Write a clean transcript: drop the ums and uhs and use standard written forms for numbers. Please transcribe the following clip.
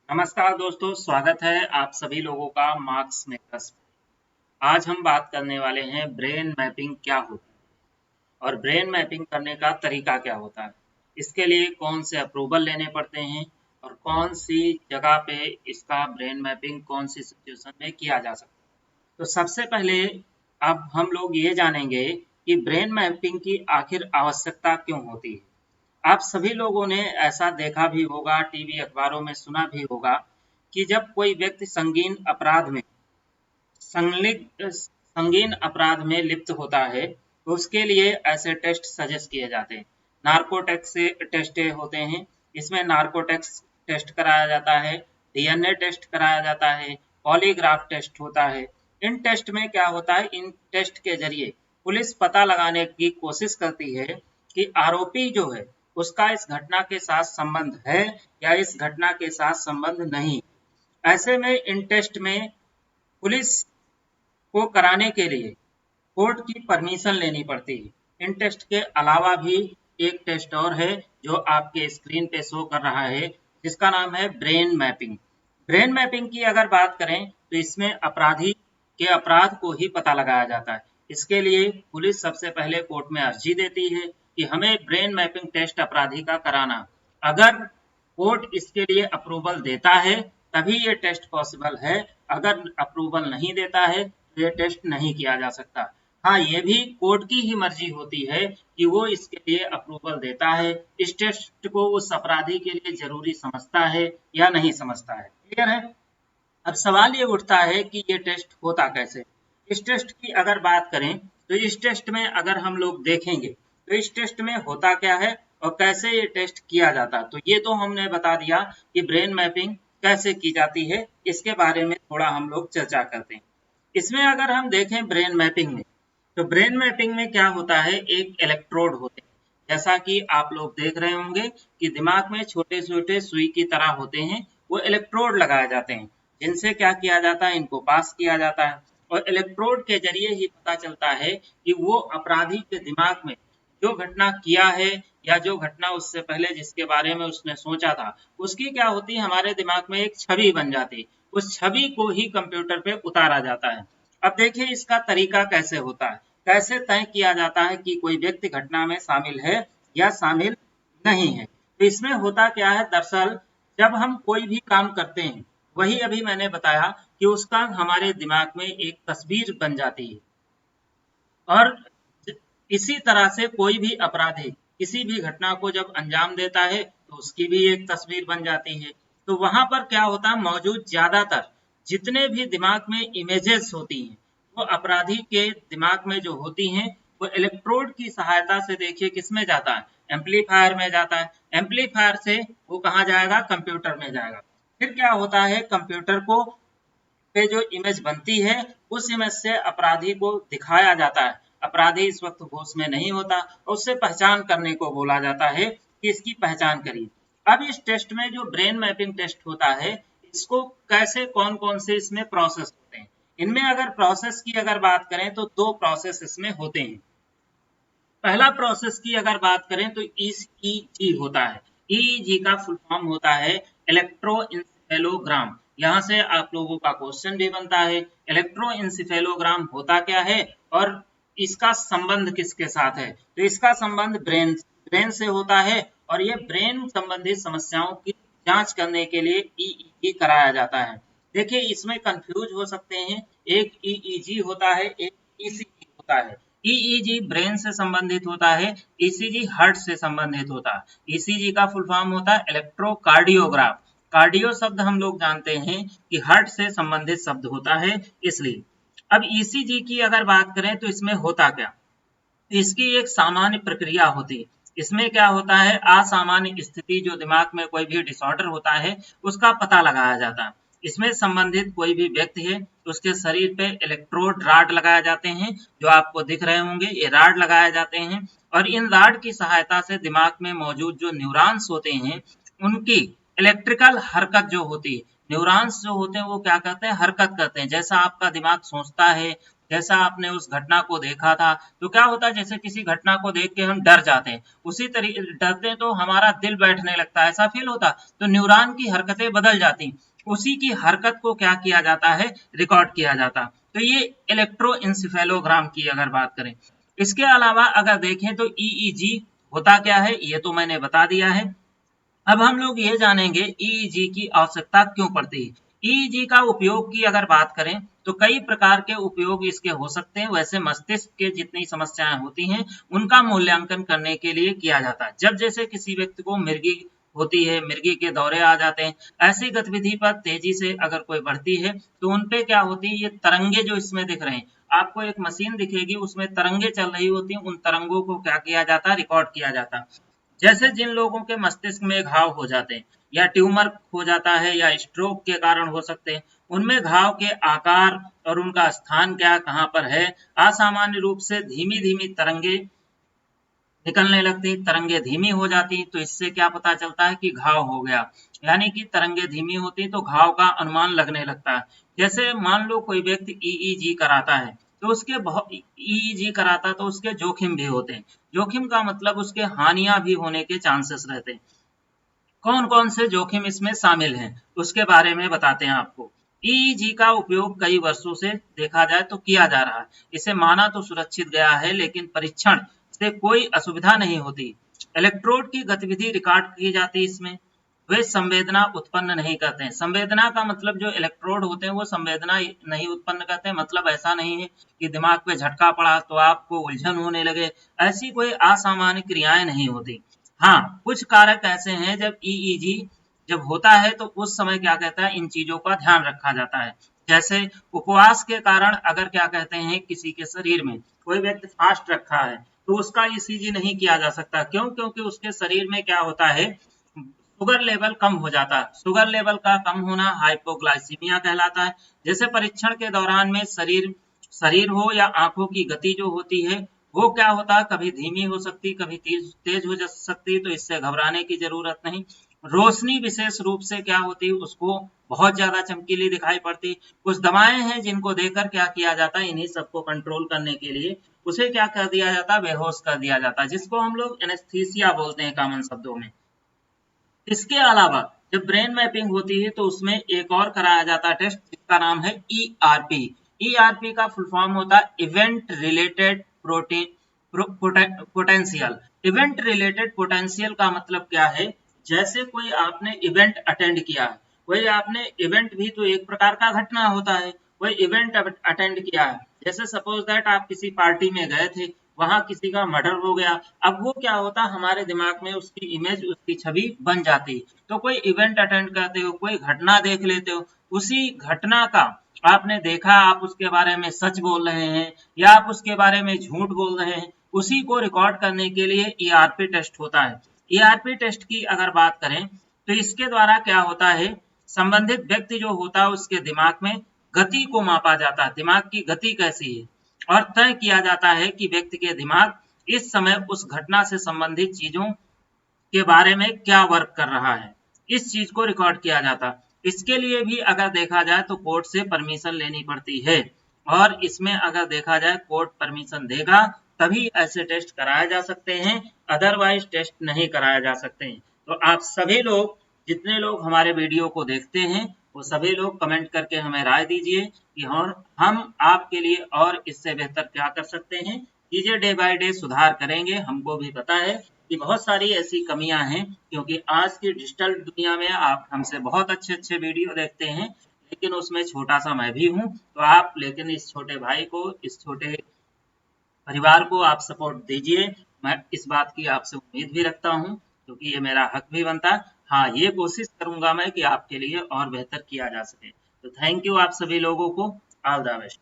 नमस्कार दोस्तों, स्वागत है आप सभी लोगों का मार्क्स मेकर्स पे। आज हम बात करने वाले हैं ब्रेन मैपिंग क्या होता है और ब्रेन मैपिंग करने का तरीका क्या होता है। इसके लिए कौन से अप्रूवल लेने पड़ते हैं और कौन सी जगह पे इसका ब्रेन मैपिंग कौन सी सिचुएशन में किया जा सकता है। तो सबसे पहले अब हम लोग ये जानेंगे कि ब्रेन मैपिंग की आखिर आवश्यकता क्यों होती है। आप सभी लोगों ने ऐसा देखा भी होगा, टीवी अखबारों में सुना भी होगा कि जब कोई व्यक्ति संगीन अपराध में लिप्त होता है तो उसके लिए ऐसे टेस्ट सजेस्ट किए जाते हैं। नार्कोटेक्स से टेस्ट होते हैं, इसमें नार्कोटेक्स टेस्ट कराया जाता है, डीएनए टेस्ट कराया जाता है, पॉलीग्राफ टेस्ट होता है। इन टेस्ट में क्या होता है, इन टेस्ट के जरिए पुलिस पता लगाने की कोशिश करती है कि आरोपी जो है उसका इस घटना के साथ संबंध है या इस घटना के साथ संबंध नहीं। ऐसे में इन टेस्ट में पुलिस को कराने के लिए कोर्ट की परमिशन लेनी पड़ती है। इन टेस्ट के अलावा भी एक टेस्ट और है जो आपके स्क्रीन पे शो कर रहा है, जिसका नाम है ब्रेन मैपिंग। ब्रेन मैपिंग की अगर बात करें तो इसमें अपराधी के अपराध को ही पता लगाया जाता है। इसके लिए पुलिस सबसे पहले कोर्ट में अर्जी देती है कि हमें ब्रेन मैपिंग टेस्ट अपराधी का कराना। अगर कोर्ट इसके लिए अप्रूवल देता है तभी ये टेस्ट पॉसिबल है, अगर अप्रूवल नहीं देता है तो ये टेस्ट नहीं किया जा सकता। हाँ, ये भी कोर्ट की ही मर्जी होती है कि वो इसके लिए अप्रूवल देता है, इस टेस्ट को उस अपराधी के लिए जरूरी समझता है या नहीं समझता है। क्लियर है। अब सवाल ये उठता है कि ये टेस्ट होता कैसे। इस टेस्ट की अगर बात करें तो इस टेस्ट में अगर हम लोग देखेंगे तो इस टेस्ट में होता क्या है और कैसे ये टेस्ट किया जाता है। तो ये तो हमने बता दिया कि ब्रेन मैपिंग कैसे की जाती है, इसके बारे में थोड़ा हम लोग चर्चा करते हैं। इसमें अगर हम देखें ब्रेन मैपिंग में, तो ब्रेन मैपिंग में क्या होता है, एक इलेक्ट्रोड होते हैं। जैसा कि आप लोग देख रहे होंगे कि दिमाग में छोटे छोटे सुई की तरह होते हैं, वो इलेक्ट्रोड लगाए जाते हैं, जिनसे क्या किया जाता है, इनको पास किया जाता है और इलेक्ट्रोड के जरिए ही पता चलता है कि वो अपराधी के दिमाग में जो घटना किया है या जो घटना उससे पहले जिसके बारे में उसने सोचा था, उसकी क्या होती है, हमारे दिमाग में एक छवि बन जाती। उस छवि को ही कंप्यूटर पे उतारा जाता है। अब देखिए इसका तरीका कैसे होता है, कैसे तय किया जाता है कि कोई व्यक्ति घटना में शामिल है या शामिल नहीं है। तो इसमें होता क्या है, दरअसल जब हम कोई भी काम करते हैं, वही अभी मैंने बताया कि उसका हमारे दिमाग में एक तस्वीर बन जाती है और इसी तरह से कोई भी अपराधी किसी भी घटना को जब अंजाम देता है तो उसकी भी एक तस्वीर बन जाती है। तो वहां पर क्या होता है, मौजूद ज्यादातर जितने भी दिमाग में इमेजेस होती हैं वो अपराधी के दिमाग में जो होती हैं वो इलेक्ट्रोड की सहायता से देखिए किसमें जाता है, एम्पलीफायर में जाता है। एम्पलीफायर से वो कहाँ जाएगा, कंप्यूटर में जाएगा। फिर क्या होता है, कंप्यूटर को पे जो इमेज बनती है उस इमेज से अपराधी को दिखाया जाता है। अपराधी इस वक्त होश में नहीं होता और उससे पहचान करने को बोला जाता है कि इसकी पहचान करिए। अब इस टेस्ट में जो ब्रेन मैपिंग टेस्ट होता है, इसको कैसे कौन कौन से इसमें प्रोसेस होते हैं। इनमें अगर प्रोसेस की अगर बात करें तो दो प्रोसेस इसमें होते हैं। पहला प्रोसेस की अगर बात करें तो ईईजी होता है। ईईजी का फुल फॉर्म होता है इलेक्ट्रोइंसेफेलोग्राम। यहाँ से आप लोगों का क्वेश्चन भी बनता है, इलेक्ट्रोइंसेफेलोग्राम होता क्या है और इसका संबंध किसके साथ है। तो इसका संबंध ब्रेन से होता है और ये ब्रेन संबंधित समस्याओं की जांच करने के लिए ईईजी कराया जाता है। देखिए इसमें कंफ्यूज हो सकते हैं, एक ईईजी होता है, एक ईसीजी होता है। ईईजी ब्रेन से संबंधित होता है, ईसीजी हार्ट से संबंधित होता है। ईसीजी का फुल फॉर्म होता है इलेक्ट्रोकार्डियोग्राफ। कार्डियो शब्द हम लोग जानते हैं कि हार्ट से संबंधित शब्द होता है, इसलिए। अब ईसीजी की अगर बात करें तो इसमें होता क्या, इसकी एक सामान्य प्रक्रिया होती है। इसमें क्या होता है, असामान्य स्थिति जो दिमाग में कोई भी डिसऑर्डर होता है उसका पता लगाया जाता है। इसमें संबंधित कोई भी व्यक्ति है तो उसके शरीर पे इलेक्ट्रोड राड लगाए जाते हैं, जो आपको दिख रहे होंगे, ये राड लगाए जाते हैं और इन राड की सहायता से दिमाग में मौजूद जो न्यूरॉन्स होते हैं उनकी इलेक्ट्रिकल हरकत जो होती है, न्यूरॉन्स जो होते हैं वो क्या करते हैं, हरकत करते हैं। जैसा आपका दिमाग सोचता है जैसा आपने उस घटना को देखा था, तो क्या होता है जैसे किसी घटना को देख के हम डर जाते हैं, उसी तरीके डरते हैं तो हमारा दिल बैठने लगता है, ऐसा फील होता, तो न्यूरॉन की हरकतें बदल जाती, उसी की हरकत को क्या किया जाता है, रिकॉर्ड किया जाता। तो ये इलेक्ट्रोइंसेफेलोग्राम की अगर बात करें। इसके अलावा अगर देखें तो ईईजी होता क्या है, ये तो मैंने बता दिया है। अब हम लोग ये जानेंगे ईईजी की आवश्यकता क्यों पड़ती है। ईईजी का उपयोग की अगर बात करें तो कई प्रकार के उपयोग इसके हो सकते हैं। वैसे मस्तिष्क के जितनी समस्याएं होती हैं उनका मूल्यांकन करने के लिए किया जाता है। जब जैसे किसी व्यक्ति को मिर्गी होती है, मिर्गी के दौरे आ जाते हैं, ऐसी गतिविधि पर तेजी से अगर कोई बढ़ती है तो उनपे क्या होती है, ये तरंगे जो इसमें दिख रहे हैं, आपको एक मशीन दिखेगी उसमें तरंगे चल रही होती हैं, उन तरंगों को क्या किया जाता है, रिकॉर्ड किया जाता है। जैसे जिन लोगों के मस्तिष्क में घाव हो जाते हैं या ट्यूमर हो जाता है या स्ट्रोक के कारण हो सकते हैं, उनमें घाव के आकार और उनका स्थान क्या कहाँ पर है, असामान्य रूप से धीमी धीमी तरंगे निकलने लगती, तरंगे धीमी हो जाती, तो इससे क्या पता चलता है कि घाव हो गया। यानी कि तरंगे धीमी होती तो घाव का अनुमान लगने लगता है। जैसे मान लो कोई व्यक्ति ईईजी कराता है तो उसके बहुत ईईजी कराता तो उसके जोखिम भी होते हैं। जोखिम का मतलब उसके हानियां भी होने के चांसेस रहते हैं। कौन कौन से जोखिम इसमें शामिल हैं उसके बारे में बताते हैं आपको। ईईजी का उपयोग कई वर्षों से देखा जाए तो किया जा रहा है। इसे माना तो सुरक्षित गया है लेकिन परीक्षण से कोई असुविधा नहीं होती। इलेक्ट्रोड की गतिविधि रिकॉर्ड की जाती है इसमें। वे संवेदना उत्पन्न नहीं करते हैं। संवेदना का मतलब जो इलेक्ट्रोड होते हैं वो संवेदना नहीं उत्पन्न करते हैं। मतलब ऐसा नहीं है कि दिमाग पे झटका पड़ा तो आपको उलझन होने लगे, ऐसी कोई असामान्य क्रियाएं नहीं होती। हाँ, कुछ कारक ऐसे हैं जब ईईजी जब होता है तो उस समय क्या कहता है, इन चीजों का ध्यान रखा जाता है। जैसे उपवास के कारण अगर क्या कहते हैं किसी के शरीर में कोई व्यक्ति फास्ट रखा है तो उसका ईसीजी नहीं किया जा सकता। क्यों? क्योंकि उसके शरीर में क्या होता है, शुगर लेवल कम हो जाता है। शुगर लेवल का कम होना हाइपोग्लाइसीमिया कहलाता है। जैसे परीक्षण के दौरान में शरीर शरीर हो या आंखों की गति जो होती है वो क्या होता है, कभी धीमी हो सकती, कभी तेज तेज हो सकती, तो इससे घबराने की जरूरत नहीं। रोशनी विशेष रूप से क्या होती, उसको बहुत ज्यादा चमकीली दिखाई पड़ती। कुछ दवाएं हैं जिनको देकर क्या किया जाता है, इन्हीं सबको कंट्रोल करने के लिए उसे क्या कर दिया जाता है, बेहोश कर दिया जाता है, जिसको हम लोग एनेस्थीसिया बोलते हैं कॉमन शब्दों में। इसके अलावा जब ब्रेन मैपिंग होती है तो उसमें एक और कराया जाता है टेस्ट जिसका नाम है ईआरपी। ईआरपी का फुल फॉर्म होता है event related protein potential. Event related potential का मतलब क्या है, जैसे कोई आपने इवेंट अटेंड किया है, वही आपने इवेंट भी तो एक प्रकार का घटना होता है, वही इवेंट अटेंड किया है। जैसे सपोज दैट आप किसी पार्टी में गए थे, वहां किसी का मर्डर हो गया, अब वो क्या होता हमारे दिमाग में उसकी इमेज उसकी छवि बन जाती। तो कोई इवेंट अटेंड करते हो, कोई घटना देख लेते हो, उसी घटना का आपने देखा, आप उसके बारे में सच बोल रहे हैं या आप उसके बारे में झूठ बोल रहे हैं, उसी को रिकॉर्ड करने के लिए ईआरपी टेस्ट होता है। ईआरपी टेस्ट की अगर बात करें तो इसके द्वारा क्या होता है, संबंधित व्यक्ति जो होता है उसके दिमाग में गति को मापा जाता है, दिमाग की गति कैसी है, और तय किया जाता है कि व्यक्ति के दिमाग इस समय उस घटना से संबंधित चीजों के बारे में क्या वर्क कर रहा है, इस चीज को रिकॉर्ड किया जाता। इसके लिए भी अगर देखा जाए तो कोर्ट से परमिशन लेनी पड़ती है, और इसमें अगर देखा जाए कोर्ट परमिशन देगा तभी ऐसे टेस्ट कराए जा सकते हैं, अदरवाइज टेस्ट नहीं कराए जा सकते हैं। तो आप सभी लोग जितने लोग हमारे वीडियो को देखते हैं वो सभी लोग कमेंट करके हमें राय दीजिए कि और हम आपके लिए और इससे बेहतर क्या कर सकते हैं। चीजें डे बाय डे सुधार करेंगे, हमको भी पता है कि बहुत सारी ऐसी कमियां हैं, क्योंकि आज की डिजिटल दुनिया में आप हमसे बहुत अच्छे अच्छे वीडियो देखते हैं, लेकिन उसमें छोटा सा मैं भी हूँ, तो आप लेकिन इस छोटे भाई को, इस छोटे परिवार को आप सपोर्ट दीजिए। मैं इस बात की आपसे उम्मीद भी रखता हूँ क्योंकि ये मेरा हक भी बनता है। हाँ, ये कोशिश करूंगा मैं कि आपके लिए और बेहतर किया जा सके। तो थैंक यू आप सभी लोगों को। All the best.